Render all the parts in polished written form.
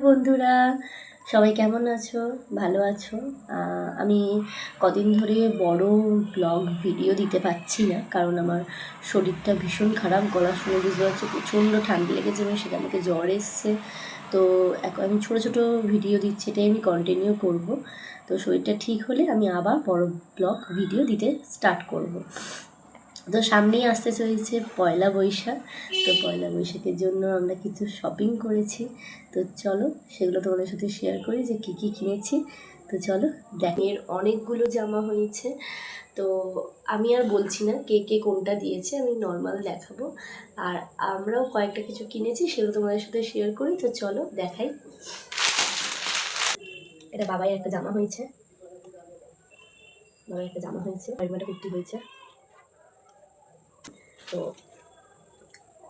বন্ধুরা সবাই কেমন আছো? ভালো আছো? আমি কদিন ধরে বড় ব্লগ ভিডিও দিতে পারছি না, কারণ আমার শরীরটা ভীষণ খারাপ। গলা শুনে বুঝতে পারছি প্রচণ্ড ঠান্ডা লেগেছে এবং সেখান থেকে জ্বর এসছে। তো এখন আমি ছোটো ছোটো ভিডিও দিচ্ছি, এটাই আমি কন্টিনিউ করব। তো শরীরটা ঠিক হলে আমি আবার বড় ব্লগ ভিডিও দিতে স্টার্ট করব। তো সামনেই আসতে চলেছে পয়লা বৈশাখ। তো পয়লা বৈশাখের জন্য আমরা কিছু শপিং করেছি। তো চলো সেগুলো তোমাদের সাথে শেয়ার করি যে কী কী কিনেছি। তো চলো এর অনেকগুলো জামা হয়েছে। তো আমি আর বলছি না কে কে কোনটা দিয়েছে, আমি নর্মাল দেখাবো। আর আমরাও কয়েকটা কিছু কিনেছি, সেগুলো তোমাদের সাথে শেয়ার করি। তো চলো দেখাই। এটা বাবাই একটা জামা হয়েছে, বাবার একটা জামা হয়েছে, একটা কুর্তি হয়েছে। তো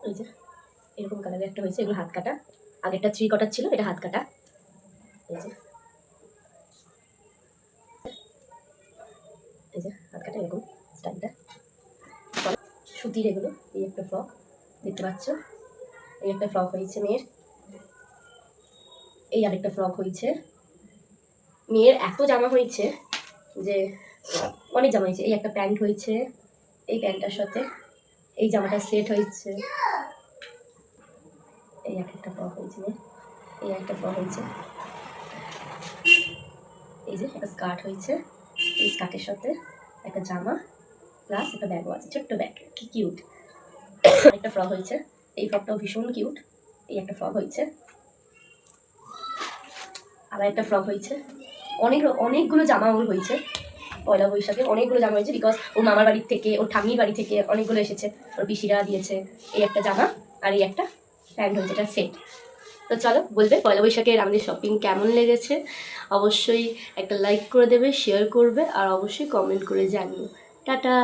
এই যে এরকম কালারের একটা হয়েছে, এগুলো হাত কাটা। আগেরটা 3 কটার ছিল, এটা হাত কাটা। এই যে এই যে হাত কাটা এরকম স্টাইলটা। সুতির এগুলো। এই একটা ফ্রক দেখতে পাচ্ছ, এই একটা ফ্রক হয়েছে মেয়ের। এই আরেকটা ফ্রক হয়েছে মেয়ের। এত জামা হয়েছে যে অনেক জামা হয়েছে। এই একটা প্যান্ট হয়েছে, এই প্যান্টটার সাথে এই জামাটা সেট হয়েছে। এই একটা ফ্রক হয়েছে মেয়ের, এই একটা ফ্রক হয়েছে। এই যে একটা স্কার্ট হয়েছে, এই স্কার্টের সাথে একটা জামা প্লাস একটা ব্যাগও আছে, ছোট্ট ব্যাগ, কি কিউট। একটা ফ্রক হয়েছে, এই ফ্রকটাও ভীষণ কিউট। এই একটা ফ্রক হয়েছে, আবার একটা ফ্রক হয়েছে। অনেকগুলো জামা ওর হয়েছে পয়লা বৈশাখে, অনেকগুলো জামা হয়েছে। বিকজ ওর মামার বাড়ির থেকে, ওর ঠাম্মির বাড়ি থেকে অনেকগুলো এসেছে, ওর পিসিরা দিয়েছে। এই একটা জামা আর এই একটা প্যান্ট হয়েছে, এটা সেট। তো চলো বলবে পয়লা বৈশাখের আমাদের শপিং কেমন লেগেছে। অবশ্যই একটা লাইক করে দেবে, শেয়ার করবে, আর অবশ্যই কমেন্ট করে জানিও। টাটা।